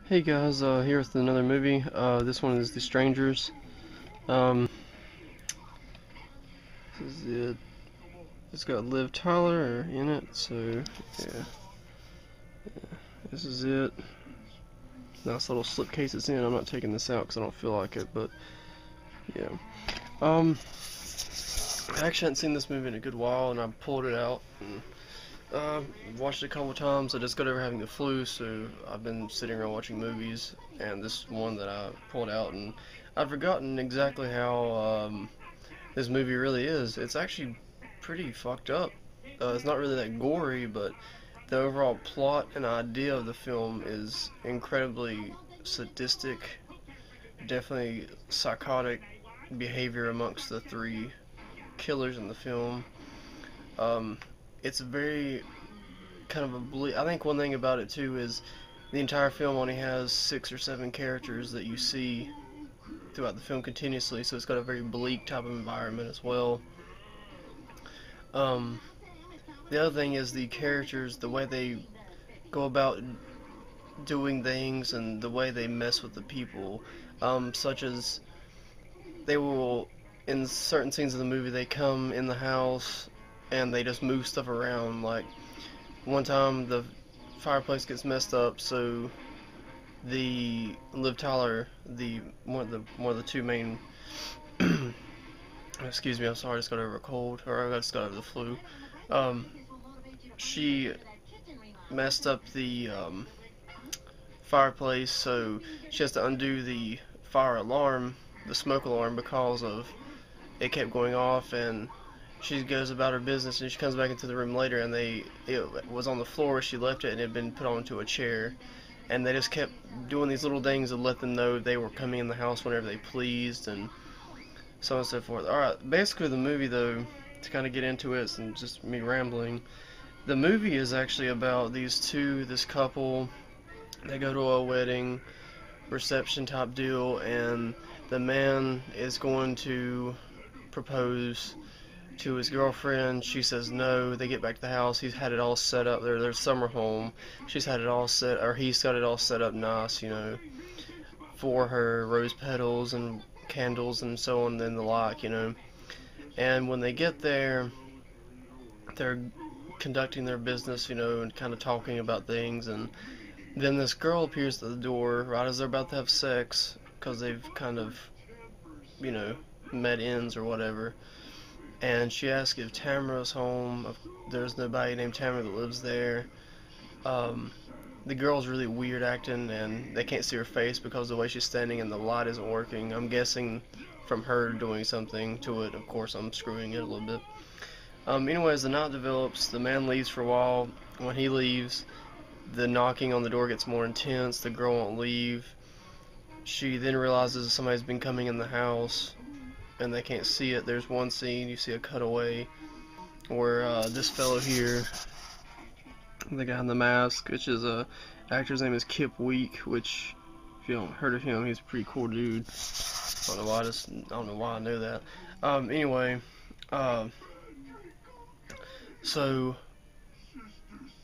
Hey guys, here with another movie. This one is The Strangers. Um, this is it. It's got Liv Tyler in it, so yeah, this is it. Nice little slipcase it's in. I'm not taking this out because I don't feel like it, but yeah. Um, I actually hadn't seen this movie in a good while, and I pulled it out and watched it a couple times. I just got over having the flu, so I've been sitting around watching movies, and this one that I pulled out, and I'd forgotten exactly how this movie really is. It's actually pretty fucked up. It's not really that gory, but the overall plot and idea of the film is incredibly sadistic, definitely psychotic behavior amongst the three killers in the film. Um, it's very kind of a I think one thing about it too is the entire film only has 6 or 7 characters that you see throughout the film continuously, so it's got a very bleak type of environment as well. Um, the other thing is the characters, the way they go about doing things and the way they mess with the people, such as they will, in certain scenes of the movie, they come in the house and they just move stuff around. Like one time the fireplace gets messed up, so the Liv Tyler, the one of the two main excuse me, I'm sorry, I just got over a cold, or I just got over the flu. Um, she messed up the fireplace, so she has to undo the fire alarm, the smoke alarm, because of it kept going off, and she goes about her business, and she comes back into the room later, and it was on the floor where she left it, and it had been put onto a chair, and they just kept doing these little things to let them know they were coming in the house whenever they pleased, and so on and so forth. Alright, basically the movie, though, to kind of get into it, and just me rambling, the movie is actually about this couple. They go to a wedding reception type deal, and the man is going to propose to his girlfriend. She says no. They get back to the house. He's had it all set up. Their summer home. She's had it all set, or he's got it all set up nice, for her, rose petals and candles and so on and the like. And when they get there, they're conducting their business, and kind of talking about things, and then this girl appears at the door right as they're about to have sex, because they've kind of, met ends or whatever. And she asks if Tamara's home. There's nobody named Tamara that lives there. The girl's really weird acting, and they can't see her face because of the way she's standing and the light isn't working. I'm guessing from her doing something to it. Of course, I'm screwing it a little bit. Anyways, the night develops. The man leaves for a while. When he leaves, the knocking on the door gets more intense. The girl won't leave. She then realizes somebody's been coming in the house, and they can't see it. There's one scene, you see a cutaway, where this fellow here, the guy in the mask, which is actor's name is Kip Week, which, if you haven't heard of him, he's a pretty cool dude. I don't know why I know that. Anyway, so,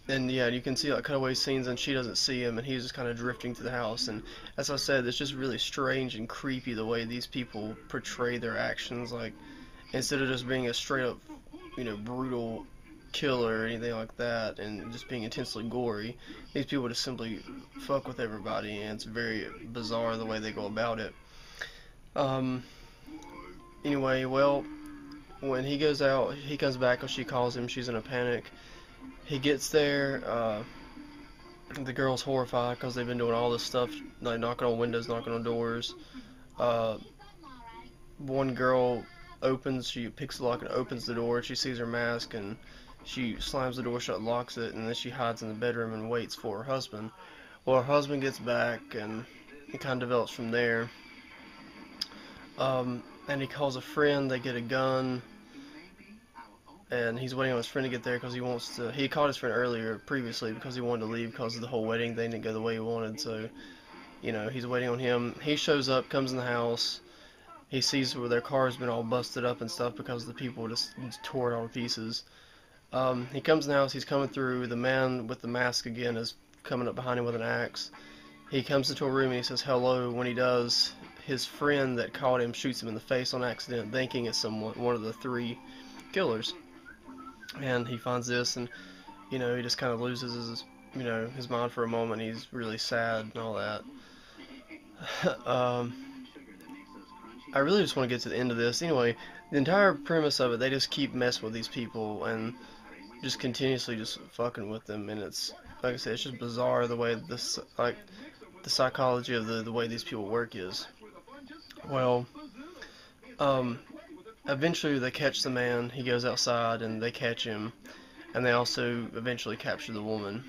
and yeah, you can see like cutaway scenes, and she doesn't see him, and he's just kind of drifting through the house. And as I said, it's just really strange and creepy the way these people portray their actions. Like, instead of just being a straight up, brutal killer or anything like that, and just being intensely gory, these people just simply fuck with everybody, and it's very bizarre the way they go about it. Anyway, well, when he goes out, he comes back because she calls him. She's in a panic. He gets there. The girl's horrified because they've been doing all this stuff, like knocking on windows, knocking on doors. One girl she picks the lock and opens the door. She sees her mask, and she slams the door shut, locks it, and then she hides in the bedroom and waits for her husband. Well, her husband gets back, and it kind of develops from there. And he calls a friend. They get a gun, and he's waiting on his friend to get there because he called his friend previously, because he wanted to leave because of the whole wedding thing didn't go the way he wanted. So, he's waiting on him. He shows up, comes in the house. He sees where their car has been all busted up and stuff because the people just tore it all to pieces. He comes in the house. He's coming through. The man with the mask again is coming up behind him with an axe. He comes into a room and he says hello. When he does, his friend that caught him shoots him in the face on accident, thinking it's one of the three killers. And he finds this, and he just kind of loses his mind for a moment. He's really sad and all that. I really just want to get to the end of this. Anyway, the entire premise of it, they just keep messing with these people and just continuously just fucking with them, and it's, like I said, it's just bizarre the way this, like, the psychology of the way these people work is. Well, eventually they catch the man. He goes outside and they catch him, and they also eventually capture the woman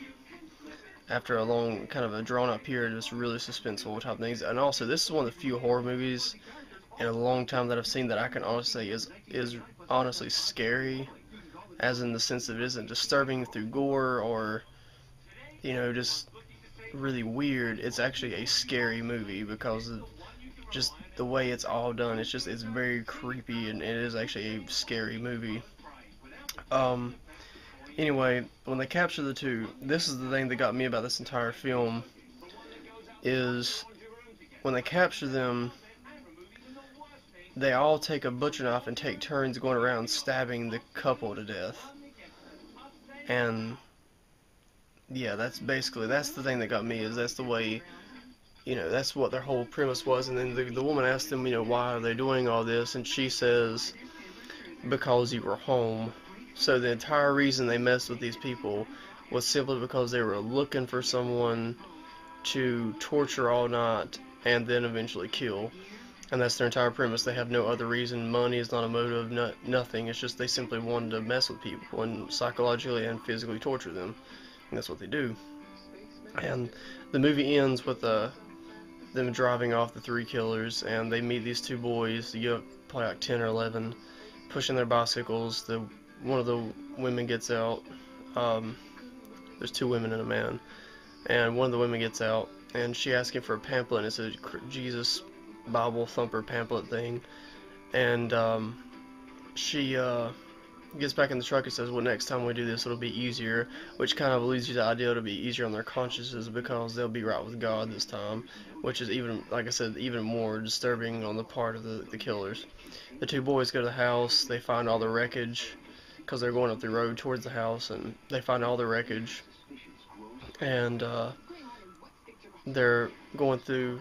after a long, kind of a drawn-out period of just really suspenseful type things. And also, this is one of the few horror movies in a long time that I've seen that I can honestly say is honestly scary, as in the sense that it isn't disturbing through gore or just really weird. It's actually a scary movie because of just the way it's all done. It's very creepy, and it is actually a scary movie. Anyway, when they capture the two, this is the thing that got me about this entire film, is when they capture them, they all take a butcher knife and take turns going around stabbing the couple to death. And yeah, that's the thing that got me, is that's the way, that's what their whole premise was. And then the woman asked them, why are they doing all this? And she says, because you were home. So the entire reason they messed with these people was simply because they were looking for someone to torture all night and then eventually kill. And that's their entire premise. They have no other reason. Money is not a motive, nothing. It's just they simply wanted to mess with people and psychologically and physically torture them. And that's what they do. And the movie ends with them driving off the three killers, and they meet these two boys, probably like 10 or 11, pushing their bicycles. One of the women gets out. There's two women and a man, and one of the women gets out, and she asks him for a pamphlet, and it's a Jesus Bible thumper pamphlet thing, and she gets back in the truck and says, well, next time we do this, it'll be easier, which kind of leads you to the idea it'll be easier on their consciences because they'll be right with God this time, which is even, like I said, even more disturbing on the part of the killers. The two boys go to the house. They find all the wreckage because they're going up the road towards the house, and they find all the wreckage, and they're going through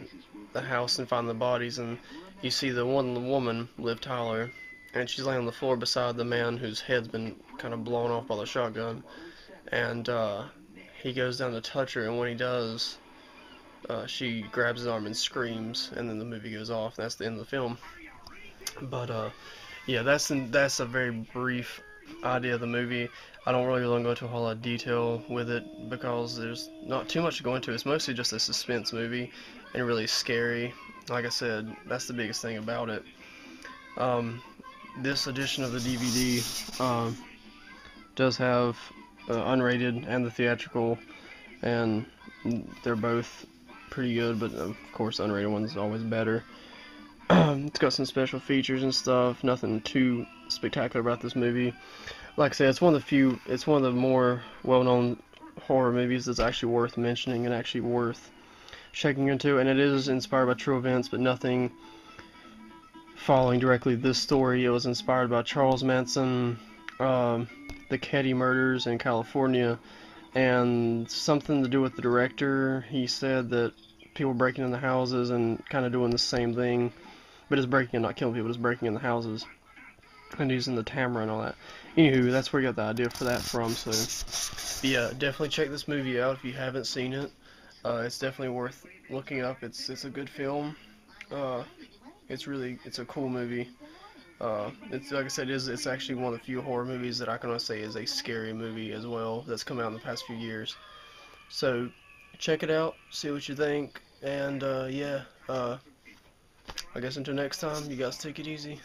the house and find the bodies, and you see the woman, Liv Tyler, and she's laying on the floor beside the man whose head's been kind of blown off by the shotgun, and he goes down to touch her, and when he does, she grabs his arm and screams, and then the movie goes off, and that's the end of the film. But yeah, that's a very brief idea of the movie. I don't really want to go into a whole lot of detail with it because there's not too much to go into. It's mostly just a suspense movie and really scary. Like I said, that's the biggest thing about it. This edition of the DVD does have unrated and the theatrical, and they're both pretty good, but of course the unrated one's always better. It's got some special features and stuff, nothing too spectacular about this movie. Like I said, it's one of the more well-known horror movies that's actually worth mentioning and actually worth checking into, and it is inspired by true events, but nothing following directly this story. It was inspired by Charles Manson, the Ketty murders in California, and something to do with the director. He said that people breaking in the houses and kind of doing the same thing, but it's breaking and not killing people, it's breaking in the houses and using the camera and all that. Anywho, that's where you got the idea for that from. So yeah, definitely check this movie out if you haven't seen it. It's definitely worth looking up. It's a good film. It's a cool movie. It's, like I said, it's actually one of the few horror movies that I can honestly say is a scary movie as well that's come out in the past few years. So check it out, see what you think, and yeah, I guess until next time, you guys take it easy.